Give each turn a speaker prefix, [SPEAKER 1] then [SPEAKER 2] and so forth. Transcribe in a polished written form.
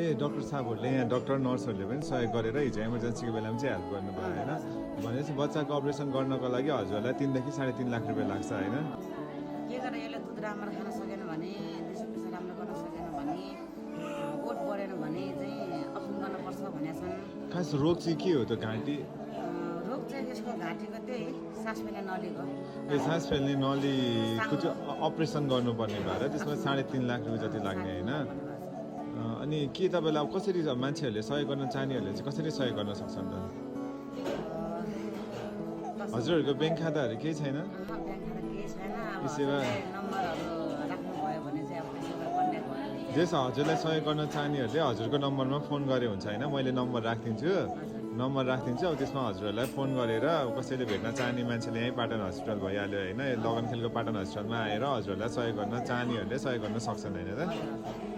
[SPEAKER 1] ए doctor साहबहरूले यहाँ doctor नर्सहरूले पनि सहयोग गरेर हिजो इमर्जेन्सीको बेलामा चाहिँ हेल्प गर्नुभयो होइन भनेपछि बच्चाको अपरेसन गर्नको लागि हजुरहरूलाई 3 देखि 3.5 लाख रुपियाँ लाग्छ होइन
[SPEAKER 2] के गरेर यसले दुध राम्रो खान सकेन भने दिसपिसा राम्रो गर्न सकेन भने ओट बढेन भने चाहिँ अपरेसन गर्नुपर्छ भनेका छन्
[SPEAKER 1] खास रोग चाहिँ के हो त घाँटी
[SPEAKER 2] रोग चाहिँ यसको घाँटीको त्यही सास फेर्ने नलीको
[SPEAKER 1] ए सास फेर्ने नलीको चाहिँ अपरेसन गर्नुपर्ने भएर त्यसमा 3.5 लाख रुपियाँ जति लाग्ने होइन अनि के तपाईँलाई अब कसरी मान्छेहरूले सहयोग गर्न चाहनेहरूले चाहिँ कसरी सहयोग गर्न सक्छन् त हजुरहरूको ब्याङ्क खाताहरू केही छैन
[SPEAKER 2] ब्याङ्क खाता केही छैन अब
[SPEAKER 1] सेवा
[SPEAKER 2] नम्बरहरू राख्नुभयो भने चाहिँ अब त्यसो कन्ट्याक्ट भयो
[SPEAKER 1] जस हजुरलाई सहयोग गर्न चाहनेहरूले हजुरको नम्बरमा फोन गरे हुन्छ होइन मैले नम्बर राखिदिन्छु अब त्यसमा हजुरहरूलाई फोन गरेर कसैले भेट्न चाहने मान्छेले यहीँ पाटन हस्पिटल भइहाल्यो होइन लगनखेलको पाटन हस्पिटलमा आएर हजुरहरूलाई सहयोग गर्न चाहनेहरूले सहयोग गर्न सक्छन् होइन त